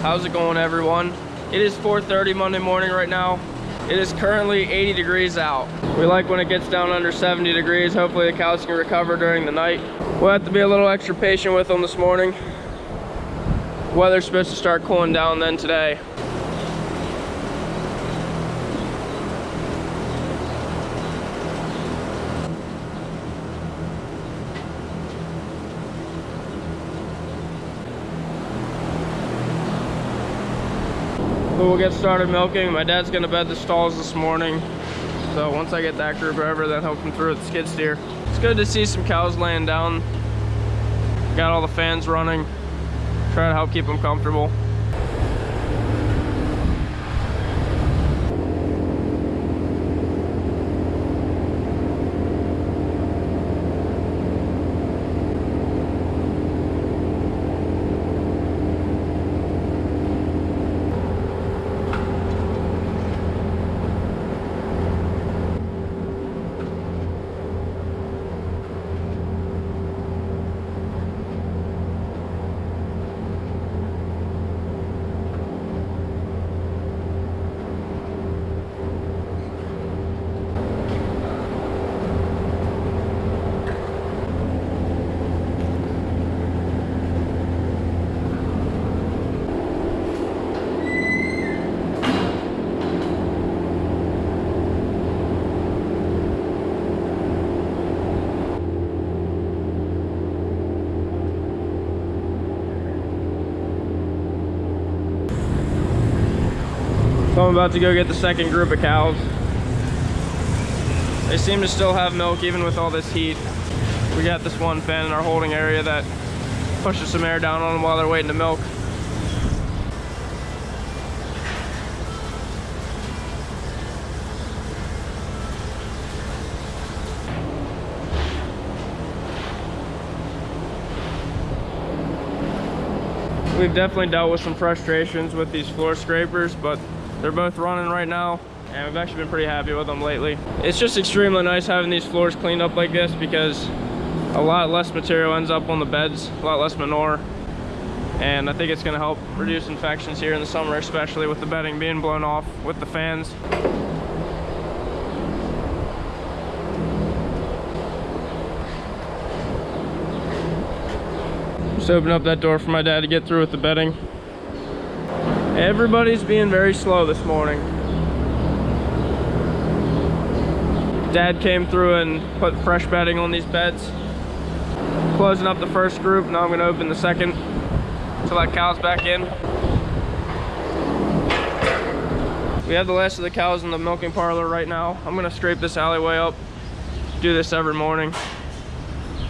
How's it going, everyone? It is 4:30 Monday morning right now. It is currently 80 degrees out. We like when it gets down under 70 degrees. Hopefully the cows can recover during the night. We'll have to be a little extra patient with them this morning. Weather's supposed to start cooling down then today. But we'll get started milking. My dad's gonna bed the stalls this morning. So once I get that group over, then he'll come through with the skid steer. It's good to see some cows laying down. Got all the fans running. Try to help keep them comfortable. So I'm about to go get the second group of cows. They seem to still have milk even with all this heat. We got this one fan in our holding area that pushes some air down on them while they're waiting to milk. We've definitely dealt with some frustrations with these floor scrapers, but they're both running right now, and we've actually been pretty happy with them lately. It's just extremely nice having these floors cleaned up like this because a lot less material ends up on the beds, a lot less manure, and I think it's going to help reduce infections here in the summer, especially with the bedding being blown off with the fans. Just open up that door for my dad to get through with the bedding. Everybody's being very slow this morning. Dad came through and put fresh bedding on these beds. Closing up the first group, now I'm gonna open the second to let cows back in. We have the last of the cows in the milking parlor right now. I'm gonna scrape this alleyway up. Do this every morning.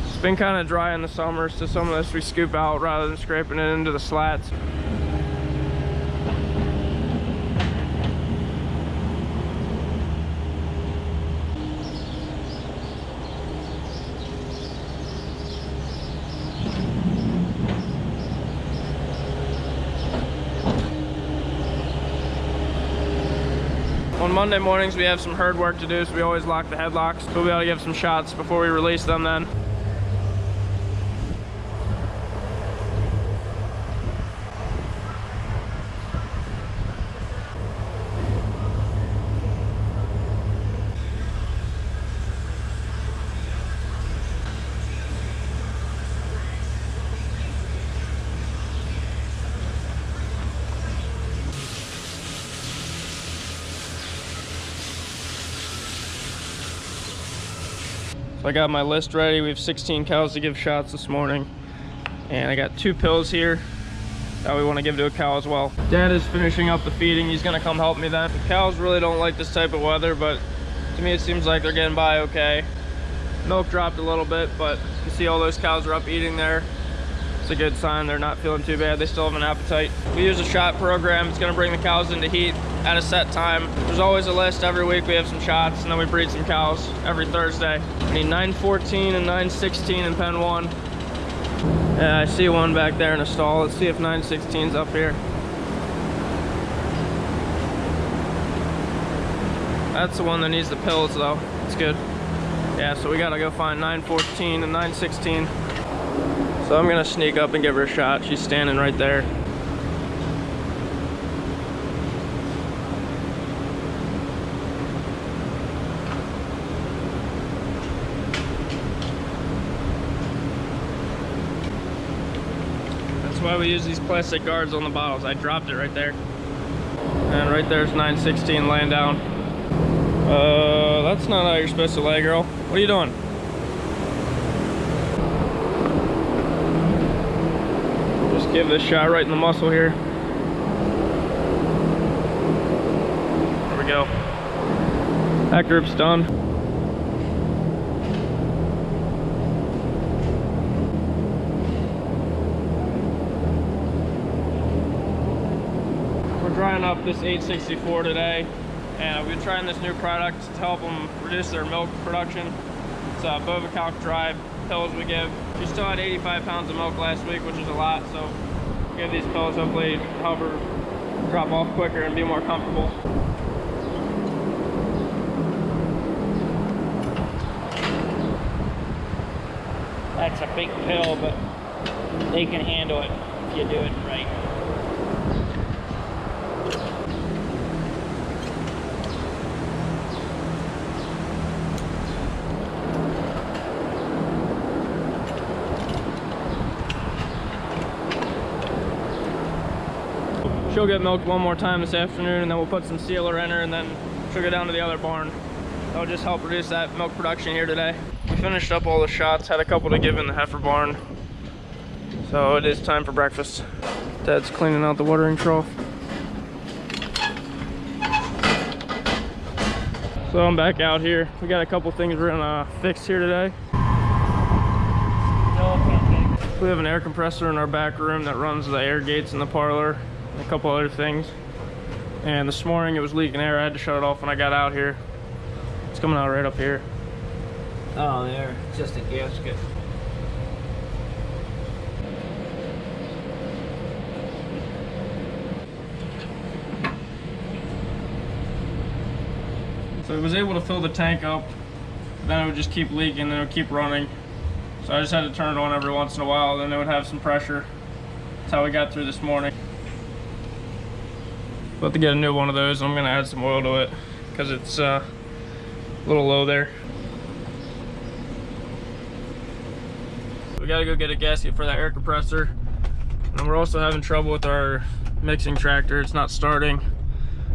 It's been kind of dry in the summer, so some of this we scoop out rather than scraping it into the slats. On Monday mornings we have some herd work to do, so we always lock the headlocks. We'll be able to give some shots before we release them then. So I got my list ready. We have 16 cows to give shots this morning. And I got 2 pills here that we want to give to a cow as well. Dad is finishing up the feeding. He's gonna come help me then. The cows really don't like this type of weather, but to me it seems like they're getting by okay. Milk dropped a little bit, but you see all those cows are up eating there. It's a good sign they're not feeling too bad. They still have an appetite. We use a shot program. It's gonna bring the cows into heat at a set time. There's always a list every week. We have some shots, and then we breed some cows every Thursday. We need 914 and 916 in pen 1. Yeah, I see one back there in a stall. Let's see if 916's up here. That's the one that needs the pills though. It's good. Yeah, so we gotta go find 914 and 916. So I'm gonna sneak up and give her a shot. She's standing right there. why we use these plastic guards on the bottles. I dropped it right there. And right there's 916 laying down. That's not how you're supposed to lay, girl. What are you doing? Just give this shot right in the muscle here. There we go. That group's done. We're drying up this 864 today, and we've been trying this new product to help them reduce their milk production. It's Bovacalc Dry pills we give. She still had 85 pounds of milk last week, which is a lot, so we give these pills, hopefully help her drop off quicker and be more comfortable. That's a big pill, but they can handle it if you do it right. She'll get milked one more time this afternoon, and then we'll put some sealer in her, and then she'll go down to the other barn. That'll just help reduce that milk production here today. We finished up all the shots, had a couple to give in the heifer barn. So it is time for breakfast. Dad's cleaning out the watering trough. So I'm back out here. We got a couple things we're gonna fix here today. We have an air compressor in our back room that runs the air gates in the parlor, and a couple other things. And this morning it was leaking air. I had to shut it off when I got out here. It's coming out right up here. Oh, there. It's just a gasket. So it was able to fill the tank up, then it would just keep leaking, and it would keep running. So I just had to turn it on every once in a while, then it would have some pressure. That's how we got through this morning. About to get a new one of those. I'm gonna add some oil to it because it's a little low there. We gotta go get a gasket for that air compressor. And we're also having trouble with our mixing tractor. It's not starting.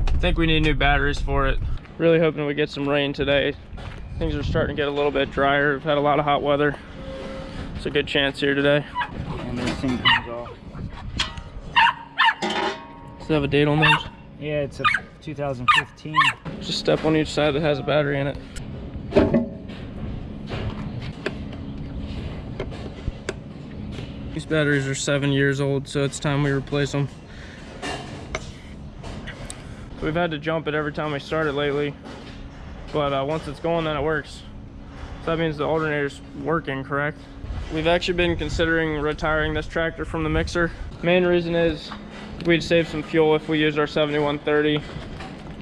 I think we need new batteries for it. Really hoping we get some rain today. Things are starting to get a little bit drier. We've had a lot of hot weather. It's a good chance here today. And this thing comes off. Does it have a date on those? Yeah, it's a 2015. Just step on each side that has a battery in it. These batteries are 7 years old, so it's time we replace them. We've had to jump it every time we start it lately, but once it's going, then it works. So that means the alternator's working, correct? We've actually been considering retiring this tractor from the mixer. Main reason is we'd save some fuel if we used our 7130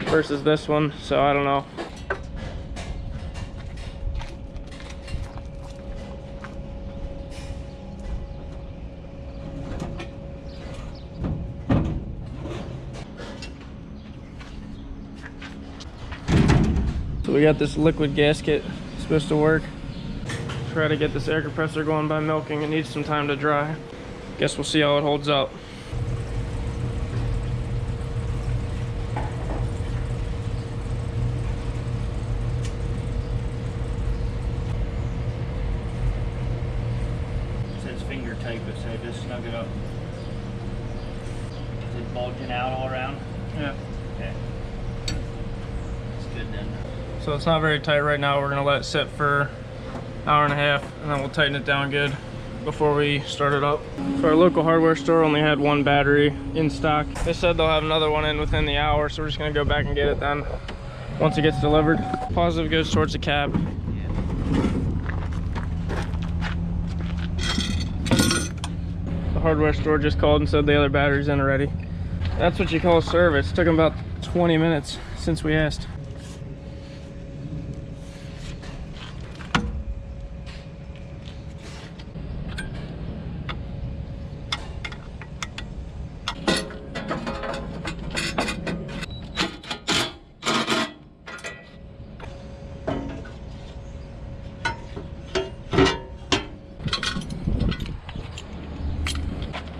versus this one, so I don't know. So we got this liquid gasket, it's supposed to work. Try to get this air compressor going by milking. It needs some time to dry. Guess we'll see how it holds up. It says finger tape it, so just snug it up. Is it bulging out all around? Yeah. Okay. It's good then. So it's not very tight right now. We're gonna let it sit for an hour and a half, and then we'll tighten it down good before we start it up. So our local hardware store only had one battery in stock. They said they'll have another one in within the hour, so we're just gonna go back and get it then once it gets delivered. Positive goes towards the cab. The hardware store just called and said the other battery's in already. That's what you call service. It took them about 20 minutes since we asked.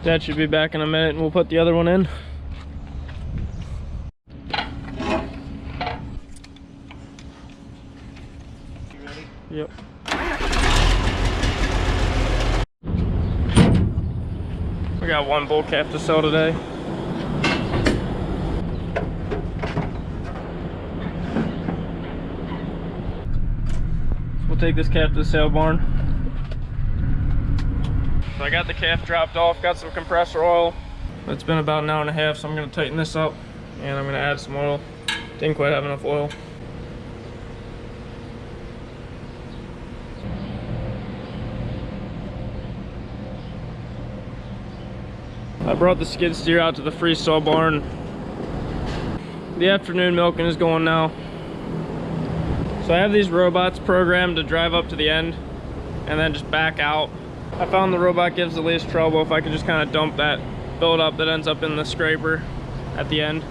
Dad should be back in a minute and we'll put the other one in. You ready? Yep. We got one bull calf to sell today. We'll take this calf to the sale barn. So I got the calf dropped off, got some compressor oil. It's been about an hour and a half, so I'm gonna tighten this up and I'm gonna add some oil. Didn't quite have enough oil. I brought the skid steer out to the freestall barn. The afternoon milking is going now. So I have these robots programmed to drive up to the end and then just back out. I found the robot gives the least trouble if I can just kind of dump that buildup that ends up in the scraper at the end.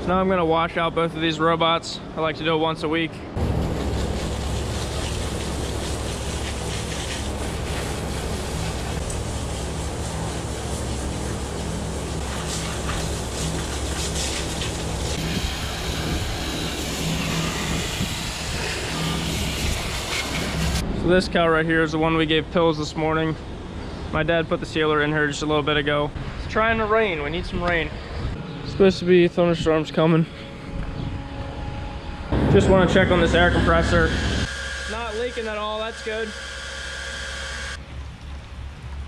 So now I'm gonna wash out both of these robots. I like to do it once a week. So this cow right here is the one we gave pills this morning. My dad put the sealer in her just a little bit ago. It's trying to rain, we need some rain. Supposed to be thunderstorms coming. Just want to check on this air compressor. Not leaking at all, that's good.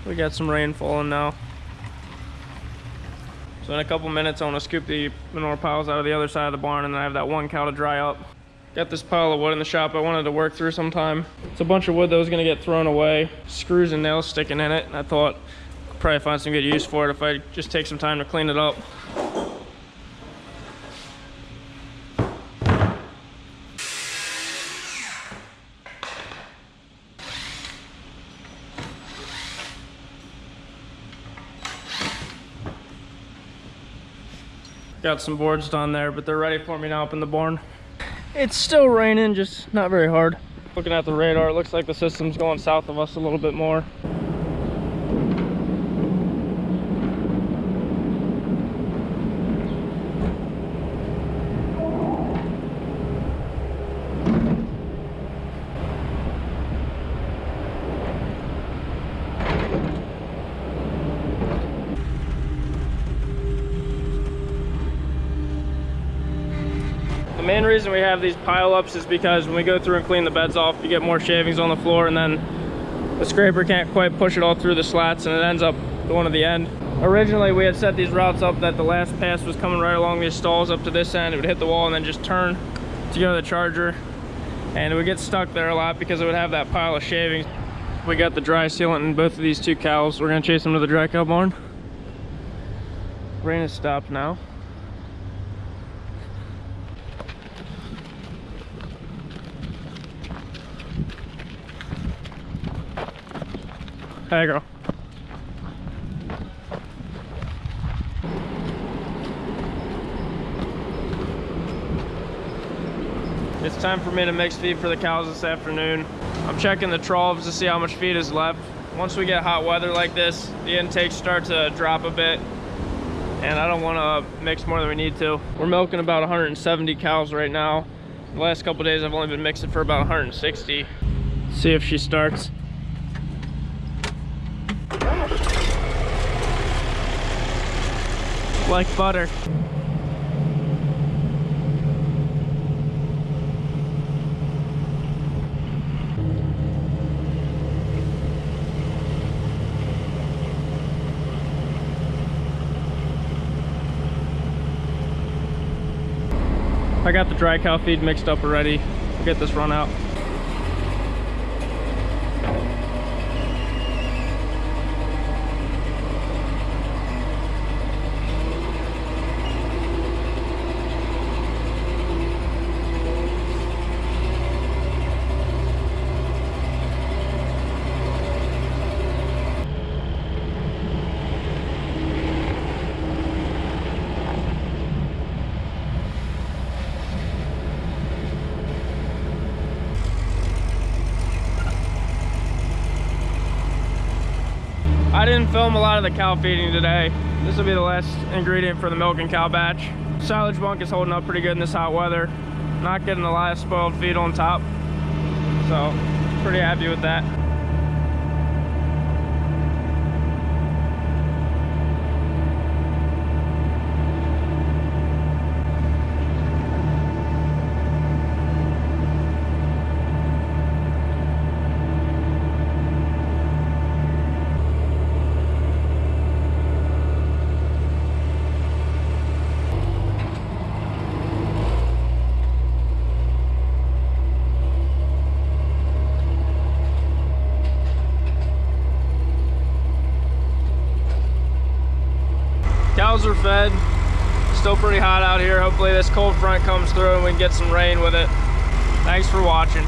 We got some rain falling now. So in a couple minutes I want to scoop the manure piles out of the other side of the barn and then I have that one cow to dry up. Got this pile of wood in the shop I wanted to work through sometime. It's a bunch of wood that was going to get thrown away. Screws and nails sticking in it, and I thought I'd probably find some good use for it if I just take some time to clean it up. Got some boards done there, but they're ready for me now up in the barn. It's still raining, just not very hard. Looking at the radar, it looks like the system's going south of us a little bit more. The main reason we have these pile-ups is because when we go through and clean the beds off, you get more shavings on the floor, and then the scraper can't quite push it all through the slats and it ends up going to the end. Originally we had set these routes up that the last pass was coming right along these stalls up to this end. It would hit the wall and then just turn to go to the charger, and it would get stuck there a lot because it would have that pile of shavings. We got the dry sealant in both of these two cows. We're gonna chase them to the dry cow barn. Rain has stopped now. Hey girl. It's time for me to mix feed for the cows this afternoon. I'm checking the troughs to see how much feed is left. Once we get hot weather like this, the intakes start to drop a bit, and I don't want to mix more than we need to. We're milking about 170 cows right now. The last couple days I've only been mixing for about 160. Let's see if she starts. Like butter. I got the dry cow feed mixed up already. I'll get this run out. didn't film a lot of the cow feeding today. This will be the last ingredient for the milking cow batch. Silage bunk is holding up pretty good in this hot weather. Not getting a lot of spoiled feed on top. So, pretty happy with that. Cows are fed. Still pretty hot out here. Hopefully this cold front comes through and we can get some rain with it. Thanks for watching.